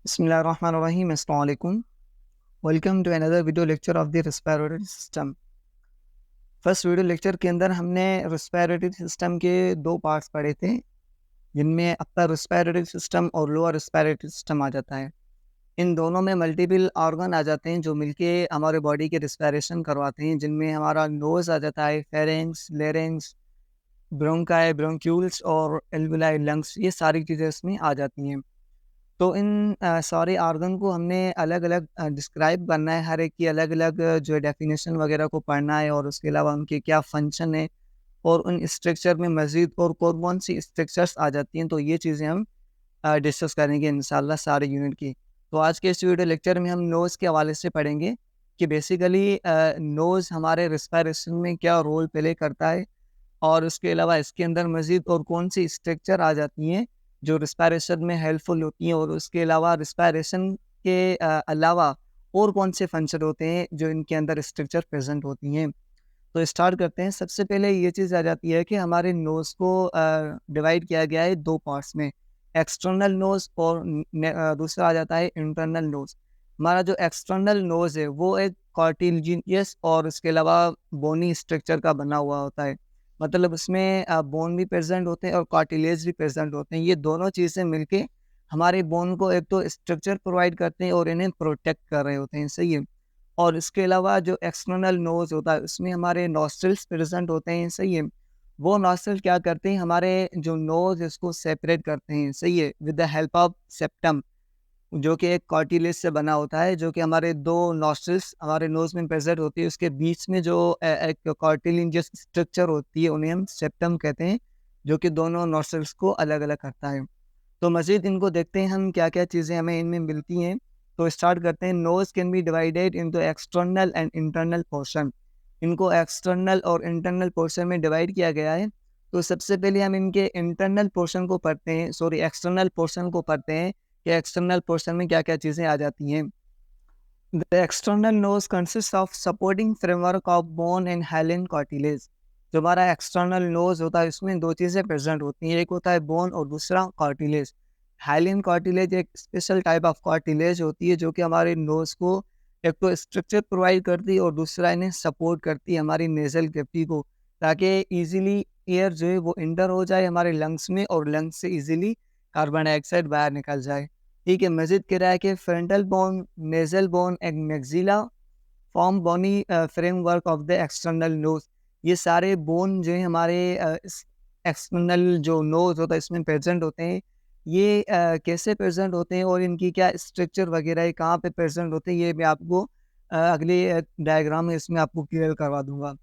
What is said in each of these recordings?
Bismillahirrahmanirrahim. Assalamu alaikum. Welcome to another video lecture of the respiratory system. First video lecture के अंदर हमने respiratory system के दो parts पढ़े थे, जिनमें अपर रेस्पिरेटरी सिस्टम और लोअर रेस्पिरेटरी सिस्टम आ जाता है। इन दोनों में मल्टीपल ऑर्गन आ जाते हैं जो मिलके हमारे बॉडी के रेस्पिरेशन करवाते हैं, जिनमें हमारा नोज़ आ जाता है, फेरेंक्स, लेरेंक्स, ब्रोंकाई, ब्रोंक्यूल्स और एल्विलाई लंग्स, ये सारी चीज़ें इसमें आ जाती हैं। तो इन सारे ऑर्गन को हमने अलग-अलग डिस्क्राइब करना है, हर एक की अलग-अलग जो है डेफिनेशन वगैरह को पढ़ना है और उसके अलावा उनके क्या फंक्शन है और उन स्ट्रक्चर में मज़ीद और कौन-कौन सी स्ट्रक्चर्स आ जाती हैं, तो ये चीज़ें हम डिस्कस करेंगे इंशाल्लाह सारे यूनिट की। तो आज के इस वीडियो लेक्चर में हम नोज़ के हवाले से पढ़ेंगे कि बेसिकली नोज़ हमारे रेस्पिरेशन में क्या रोल प्ले करता है और उसके अलावा इसके अंदर मज़ीद और कौन सी स्ट्रक्चर आ जाती हैं जो रिस्पायरेशन में हेल्पफुल होती हैं और उसके अलावा रिस्पायरेशन के अलावा और कौन से फंक्शन होते हैं जो इनके अंदर स्ट्रक्चर प्रेजेंट होती हैं। तो स्टार्ट करते हैं। सबसे पहले ये चीज़ आ जाती है कि हमारे नोज़ को डिवाइड किया गया है दो पार्ट्स में, एक्सटर्नल नोज़ और दूसरा आ जाता है इंटरनल नोज़। हमारा जो एक्सटर्नल नोज़ है वो एक कार्टिलेजियस और उसके अलावा बोनी स्ट्रक्चर का बना हुआ होता है, मतलब उसमें बोन भी प्रेजेंट होते हैं और कार्टिलेज भी प्रेजेंट होते हैं। ये दोनों चीज़ें मिलके हमारे बोन को एक तो स्ट्रक्चर प्रोवाइड करते हैं और इन्हें प्रोटेक्ट कर रहे होते हैं, सही है। और इसके अलावा जो एक्सटर्नल नोज़ होता है उसमें हमारे नॉस्ट्रिल्स प्रेजेंट होते हैं, सही है। वो नॉस्ट्रिल क्या करते हैं, हमारे जो नोज़ इसको सेपरेट करते हैं, सही है, with the help of septum, जो कि एक कार्टिलेज से बना होता है, जो कि हमारे दो नॉस्ट्रिल्स हमारे नोज़ में प्रेजेंट होती है, उसके बीच में जो एक कार्टिलेजियस स्ट्रक्चर होती है उन्हें हम सेप्टम कहते हैं, जो कि दोनों नॉस्ट्रिल्स को अलग-अलग करता है। तो मज़ीद इनको देखते हैं हम क्या-क्या चीज़ें हमें इनमें मिलती हैं। तो स्टार्ट करते हैं। Nose can be divided into external and internal portion. इनको एक्सटर्नल और इंटरनल पोर्शन में डिवाइड किया गया है। तो सबसे पहले हम इनके इंटरनल पोर्शन को पढ़ते हैं, सॉरी एक्सटर्नल पोर्शन को पढ़ते हैं कि एक्सटर्नल पोर्शन में क्या-क्या चीज़ें आ जाती हैं। The external nose consist of supporting framework of bone and hyaline cartilage. जो हमारा एक्सटर्नल नोज़ होता है इसमें दो चीज़ें प्रेजेंट होती हैं, एक होता है बोन और दूसरा कार्टिलेज। हाइलेन कार्टिलेज एक स्पेशल टाइप ऑफ कार्टिलेज होती है जो कि हमारे नोज़ को एक तो स्ट्रक्चर प्रोवाइड करती है और दूसरा इन्हें सपोर्ट करती है हमारी नेज़ल कैविटी को, ताकि ईज़िली एयर जो है वो एंटर हो जाए हमारे लंग्स में और लंग्स से ईज़िली कार्बन डाइऑक्साइड बाहर निकल जाए। ठीक है, मज़ीद कह रहा है कि frontal bone, nasal bone and maxilla form bony framework of the external nose. ये सारे बोन जो हैं हमारे इस एक्सटर्नल जो नोज़ होता है इसमें प्रेजेंट होते हैं। ये कैसे प्रेजेंट होते हैं और इनकी क्या स्ट्रक्चर वगैरह है, कहाँ पे प्रेजेंट होते हैं, ये मैं आपको अगले डायग्राम में इसमें आपको क्लियर करवा दूँगा।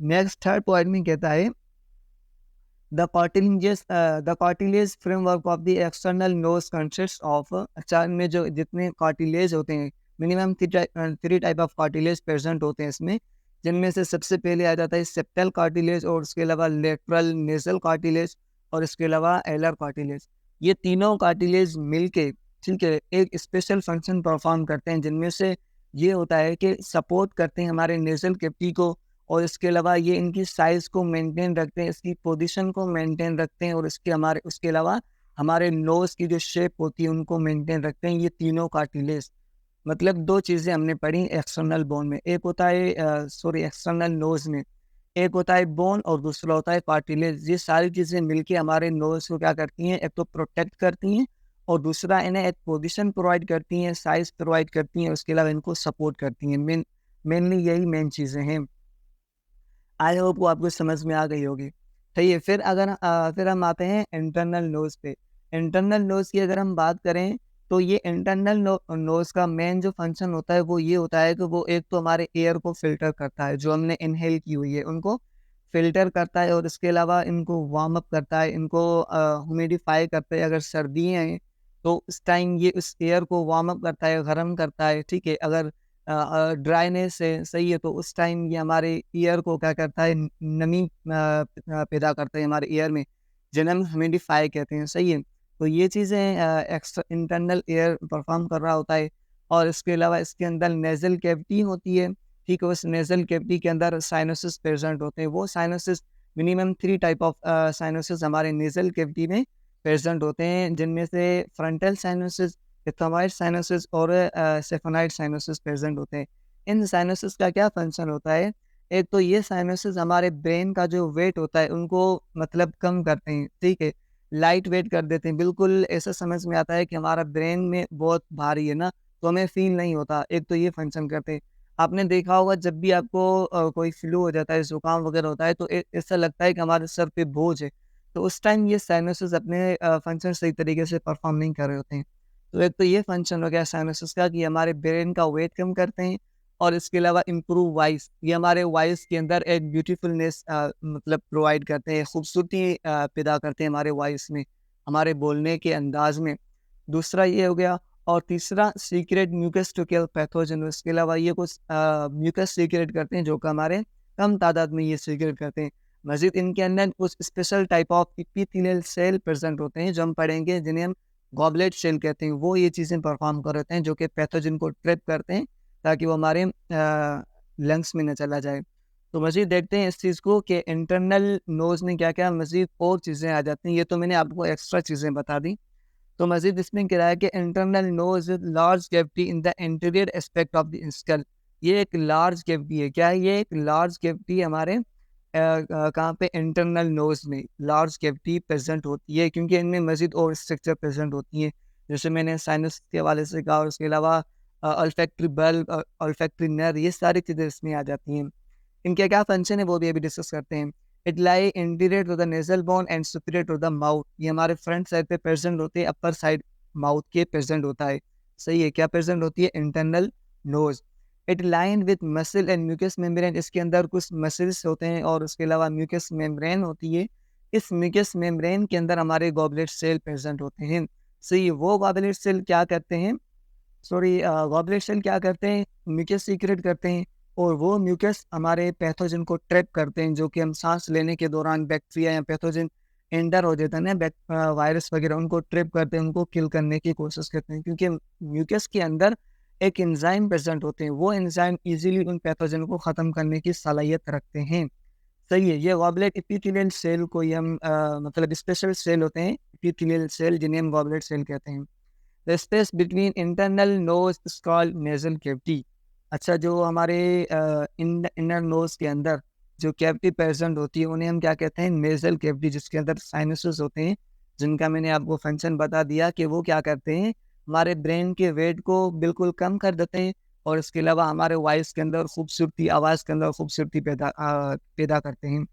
नेक्स्ट थर्ड पॉइंट में कहता है the cartilage framework of the external nose consists of अच्छा, इनमें जो जितने कार्टिलेज होते हैं minimum three type of cartilage present होते हैं इसमें, जिनमें से सबसे पहले आ जाता है सेप्टल कार्टिलेज और उसके अलावा लेटरल नेजल कार्टिलेज और इसके अलावा एलर कार्टिलेज। ये तीनों कार्टिलेज मिलके, ठीक है, एक स्पेशल फंक्शन परफॉर्म करते हैं, जिनमें से ये होता है कि सपोर्ट करते हैं हमारे नेजल कैविटी को और इसके अलावा ये इनकी साइज़ को मेंटेन रखते हैं, इसकी पोजीशन को मेंटेन रखते हैं और उसके अलावा हमारे नोज़ की जो शेप होती है उनको मेंटेन रखते हैं ये तीनों कार्टिलेज। मतलब दो चीज़ें हमने पढ़ी एक्सटर्नल बोन में, एक होता है एक्सटर्नल नोज़ में, एक होता है बोन और दूसरा होता है कार्टिलेज। ये सारी चीज़ें मिलके हमारे नोज़ को क्या करती हैं, एक तो प्रोटेक्ट करती हैं और दूसरा इन्हें एक पोजीशन प्रोवाइड करती हैं, साइज़ प्रोवाइड करती हैं, उसके अलावा इनको सपोर्ट करती हैं। मेनली यही मेन चीज़ें हैं। आई होप वो आपको समझ में आ गई होगी। सही है, फिर हम आते हैं इंटरनल नोज़ पे। इंटरनल नोज़ की अगर हम बात करें तो ये इंटरनल नोज़ का मेन जो फंक्शन होता है वो ये होता है कि वो एक तो हमारे एयर को फ़िल्टर करता है, जो हमने इनहेल की हुई है उनको फ़िल्टर करता है और इसके अलावा इनको वार्म अप करता है, इनको ह्यूमिडिफ़ाई करता है। अगर सर्दियाँ हैं तो उस टाइम ये उस एयर को वार्म अप करता है, गर्म करता है, ठीक है। अगर ड्राइनेस है, सही है, तो उस टाइम ये हमारे ईयर को क्या करता है, नमी पैदा करता है हमारे ईयर में, जिन्हें हम ह्यूमिडिफाई कहते हैं, सही है। तो ये चीज़ें एक्स्ट्रा इंटरनल एयर परफॉर्म कर रहा होता है और इसके अलावा इसके अंदर नेज़ल कैविटी होती है, ठीक है। उस नेज़ल कैविटी के अंदर साइनसेस प्रेजेंट होते हैं। वो sinuses minimum three type of sinuses हमारे नेज़ल कैविटी में प्रेजेंट होते हैं, जिनमें से फ्रंटल साइनसेस, एथमाइड साइनसेस और सेफोनाइड साइनसेस प्रेजेंट होते हैं। इन साइनसेस का क्या फंक्शन होता है? एक तो ये साइनसेस हमारे ब्रेन का जो वेट होता है उनको मतलब कम करते हैं, ठीक है? लाइट वेट कर देते हैं। बिल्कुल ऐसा समझ में आता है कि हमारा ब्रेन में बहुत भारी है ना, तो हमें फ़ील नहीं होता। एक तो ये फंक्शन करते हैं। आपने देखा होगा जब भी आपको कोई फ्लू हो जाता है, ज़ुकाम वगैरह होता है तो ऐसा लगता है कि हमारे सर पे बोझ है। तो उस टाइम ये साइनसेस अपने फंक्शन सही तरीके से परफ़ॉर्म नहीं कर रहे होते हैं। तो एक तो ये फंक्शन हो गया साइनसेस का कि हमारे ब्रेन का वेट कम करते हैं और इसके अलावा इम्प्रूव वॉइस, ये हमारे वॉइस के अंदर एक ब्यूटीफुलनेस मतलब प्रोवाइड करते हैं, खूबसूरती पैदा करते हैं हमारे वॉइस में, हमारे बोलने के अंदाज में। दूसरा ये हो गया और तीसरा secrete mucus to kill pathogen, इसके अलावा ये कुछ म्यूकस सीक्रेट करते हैं जो कि हमारे कम तादाद में ये सीक्रेट करते हैं। मजीद इनके अंदर कुछ special type of epithelial cell present होते हैं जो हम पढ़ेंगे, जिन्हें हम गॉबलेट सेल कहते हैं। वो ये चीज़ें परफॉर्म कर रहे हैं जो कि पैथोजन को ट्रैप करते हैं ताकि वो हमारे लंग्स में न चला जाए। तो मज़ीद देखते हैं इस चीज़ को कि इंटरनल नोज़ में क्या-क्या मज़ीद और चीज़ें आ जाती हैं। ये तो मैंने आपको एक्स्ट्रा चीज़ें बता दी। तो मज़ीद इसमें क्या है कि internal nose with large cavity in the interior aspect of the skull. ये एक लार्ज कैविटी है। क्या है ये? एक लार्ज कैविटी हमारे कहाँ पे? इंटरनल नोज़ में लार्ज कैविटी प्रेज़ेंट होती है क्योंकि इनमें मज़ीद और स्ट्रक्चर प्रेज़ेंट होती हैं। जैसे मैंने साइनस के हवाले से कहा और उसके अलावा ऑल्फैक्टरी बल्ब, ऑल्फैक्टरी नर्व, ये सारी चीज़ें इसमें आ जाती हैं। इनके क्या फंक्शन है वो भी अभी डिस्कस करते हैं। It lie interior to the nasal bone and superior to the mouth. ये हमारे फ्रंट साइड पे प्रेजेंट होते हैं, अपर साइड माउथ के प्रेजेंट होता है। सही है, क्या प्रेजेंट होती है? Internal nose. It line with muscle and mucus membrane. इसके अंदर कुछ मसल्स होते हैं और उसके अलावा म्यूकस मेम्ब्रेन होती है। इस म्यूकस मेम्ब्रेन के अंदर हमारे गॉबलेट सेल प्रेजेंट होते हैं। सही, वो गॉबलेट सेल क्या करते हैं? गॉबलेट सेल क्या करते हैं? म्यूकस सीक्रेट करते हैं और वो म्यूकस हमारे पैथोजन को ट्रैप करते हैं, जो कि हम सांस लेने के दौरान बैक्टीरिया या पैथोजन एंटर हो जाता है ना, वायरस वगैरह, उनको ट्रैप करते हैं, उनको किल करने की कोशिश करते हैं क्योंकि म्यूकस के अंदर एक एंजाइम प्रेजेंट होते हैं। वो एंजाइम इजीली उन पैथोजन को ख़त्म करने की सलाहियत रखते हैं। सही है, ये गॉबलेट एपिथेलियल सेल को ही हम मतलब स्पेशल सेल होते हैं एपिथेलियल सेल, जिन्हें हम गॉबलेट सेल कहते हैं। The space between internal nose is called nasal cavity. अच्छा, जो हमारे इनर नोज के अंदर जो कैविटी प्रेजेंट होती है उन्हें हम क्या कहते हैं? नेजल कैविटी, जिसके अंदर साइनसेस होते हैं, जिनका मैंने आपको फंक्शन बता दिया कि वो क्या करते हैं? हमारे ब्रेन के वेट को बिल्कुल कम कर देते हैं और इसके अलावा हमारे वॉइस के अंदर खूबसूरती, आवाज़ के अंदर खूबसूरती पैदा करते हैं।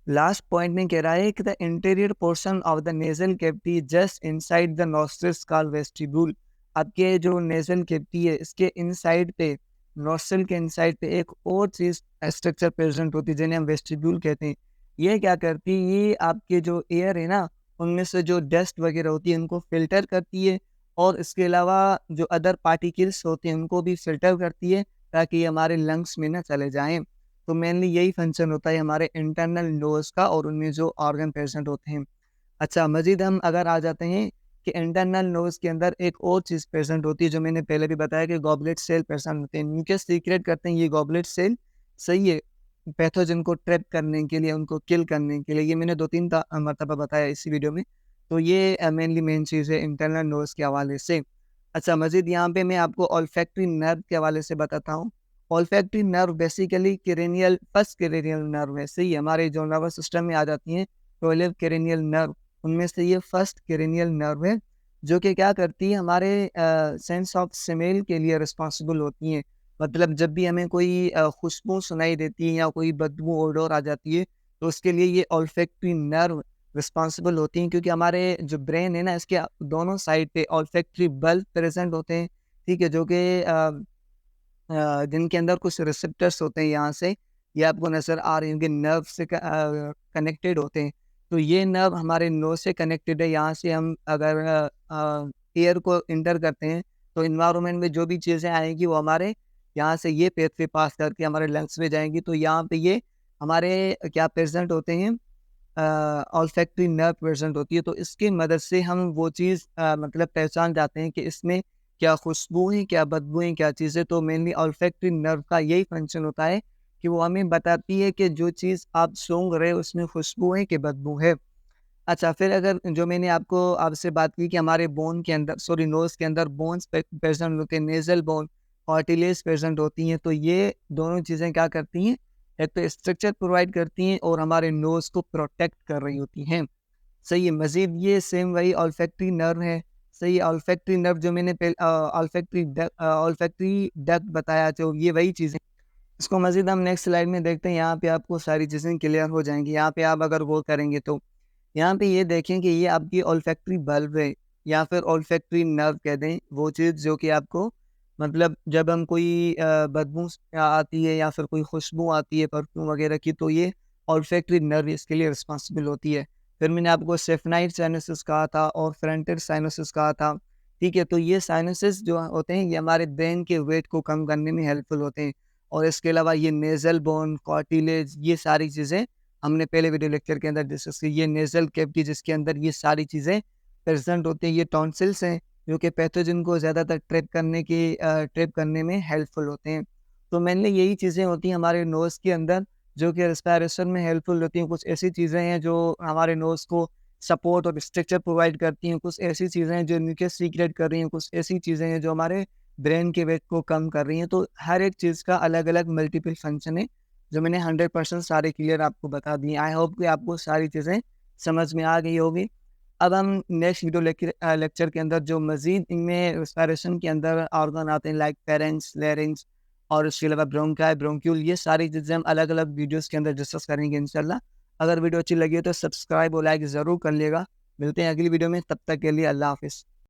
लास्ट पॉइंट में कह रहा है कि the interior portion of the nasal cavity just inside the nostrils called vestibule. आपके जो नेजल कैविटी है इसके इनसाइड पे, नॉस्ट्रिल के इनसाइड पे एक और चीज स्ट्रक्चर प्रेजेंट होती है जिन्हें हम वेस्टिब्यूल कहते हैं। ये क्या करती है? ये आपके जो एयर है ना, उनमें से जो डस्ट वगैरह होती है उनको फिल्टर करती है और इसके अलावा जो अदर पार्टिकल्स होते हैं उनको भी फिल्टर करती है ताकि ये हमारे लंग्स में ना चले जाएं। तो मेनली यही फंक्शन होता है हमारे इंटरनल नोज का और उनमें जो ऑर्गन प्रेजेंट होते हैं। अच्छा, मजीद हम अगर आ जाते हैं कि इंटरनल नोज के अंदर एक और चीज़ प्रेजेंट होती है जो मैंने पहले भी बताया कि गॉबलेट सेल प्रेजेंट होते हैं। म्यूकस सीक्रेट करते हैं ये गॉबलेट सेल। सही है, पैथोजन को ट्रैप करने के लिए, उनको किल करने के लिए। ये मैंने 2-3 मरतबा बताया इसी वीडियो में। तो ये मेनली मेन चीज़ है इंटरनल नोज के हवाले से। अच्छा, मजीद यहाँ पे मैं आपको ऑल्फैक्टरी नर्व के हवाले से बताता हूँ। Olfactory nerve basically cranial, first cranial nerve है। सही है, हमारे जो नर्वस सिस्टम में आ जाती हैं 12 क्रेनियल नर्व, उनमें से ये फर्स्ट क्रेनियल नर्व है जो कि क्या करती है? हमारे सेंस ऑफ स्मेल के लिए रिस्पॉन्सिबल होती हैं। मतलब जब भी हमें कोई खुशबू सुनाई देती है या कोई बदबू ओडोर आ जाती है तो उसके लिए ये ऑल्फैक्टरी नर्व रिस्पॉन्सिबल होती हैं क्योंकि हमारे जो ब्रेन है ना, इसके दोनों साइड पे ऑल्फैक्टरी बल्ब प्रेजेंट होते हैं। ठीक है, जो कि जिनके अंदर कुछ रिसेप्टर्स होते हैं, यहाँ से ये आपको नज़र आ रहे होंगे, नर्व से कनेक्टेड होते हैं। तो ये नर्व हमारे नोज से कनेक्टेड है। यहाँ से हम अगर एयर को इंटर करते हैं तो इन्वायरमेंट में जो भी चीज़ें आएंगी वो हमारे यहाँ से ये पेथवे पास करके हमारे लंग्स में जाएंगी। तो यहाँ पे ये हमारे क्या प्रेजेंट होते हैं? ऑल्फैक्टरी नर्व प्रेजेंट होती है। तो इसकी मदद से हम वो चीज़ मतलब पहचान जाते हैं कि इसमें क्या खुशबू है, क्या बदबू है, क्या चीज़ है। तो मेनली ऑल्फैक्टरी नर्व का यही फंक्शन होता है कि वो हमें बताती है कि जो चीज़ आप सूंघ रहे हो उसमें खुशबू है कि बदबू है। अच्छा, फिर अगर जो मैंने आपसे बात की कि हमारे नोज़ के अंदर बोन्स प्रेज़ेंट होते हैं, नेज़ल बोन, कार्टिलेज प्रेज़ेंट होती हैं, तो ये दोनों चीज़ें क्या करती हैं, एक तो स्ट्रक्चर प्रोवाइड करती हैं और हमारे नोज़ को प्रोटेक्ट कर रही होती हैं। सही है, मज़ीद ये सेम वही ऑल्फैक्टरी नर्व है, सही है, ऑल्फैक्टरी नर्व जो मैंने ऑल्फैक्टरी डक्ट बताया, जो ये वही चीज़ें, इसको मज़ीद हम नेक्स्ट स्लाइड में देखते हैं, यहाँ पे आपको सारी चीज़ें क्लियर हो जाएँगी। यहाँ पे आप अगर गौर करेंगे तो यहाँ पे ये देखें कि ये आपकी ओल्फैक्टरी बल्ब है या फिर ओल्फैक्टरी नर्व कह दें, वो चीज़ जो कि आपको मतलब जब हम कोई बदबू आती है या फिर कोई खुशबू आती है परफ्यूम वगैरह की, तो ये ओल्फैक्टरी नर्व इसके लिए रिस्पॉन्सिबल होती है। फिर मैंने आपको सेफनाइट साइनसेस कहा था और फ्रंटल साइनसेस कहा था, ठीक है? तो ये साइनसेस जो होते हैं ये हमारे ब्रेन के वेट को कम करने में हेल्पफुल होते हैं और इसके अलावा ये नेज़ल बोन, कार्टिलेज, ये सारी चीज़ें हमने पहले वीडियो लेक्चर के अंदर डिस्कस की। ये नेज़ल कैविटी जिसके अंदर ये सारी चीज़ें प्रेज़ेंट होती हैं, ये टॉन्सिल्स हैं जो कि पैथोजन को ज़्यादातर ट्रैप करने में हेल्पफुल होते हैं। तो मेनली यही चीज़ें होती हैं हमारे नोज़ के अंदर जो कि रेस्पिरेशन में हेल्पफुल होती हैं। कुछ ऐसी चीज़ें हैं जो हमारे नोज़ को सपोर्ट और स्ट्रक्चर प्रोवाइड करती हैं, कुछ ऐसी चीज़ें हैं जो न्यूक्लियस सीक्रेट कर रही हैं, कुछ ऐसी चीज़ें हैं जो हमारे ब्रेन के वेट को कम कर रही हैं। तो हर एक चीज़ का अलग-अलग मल्टीपल फंक्शन है। जो मैंने 100% सारे क्लियर आपको बता दिए। आई होप कि आपको सारी चीज़ें समझ में आ गई होगी। अब हम नेक्स्ट लेक्चर के अंदर जो मज़ीद इनमें रेस्पिरेशन के अंदर ऑर्गन आते हैं लाइक फेरेंक्स, लैरिंक्स और उसके अलावा ब्रोंकाई, ब्रोंक्यूल, ये सारी चीज़ें हम अलग-अलग वीडियोज़ के अंदर डिस्कस करेंगे इंशाल्लाह। अगर वीडियो अच्छी लगी हो तो सब्सक्राइब और लाइक ज़रूर कर लिएगा। मिलते हैं अगली वीडियो में, तब तक के लिए अल्लाह हाफ़िज़।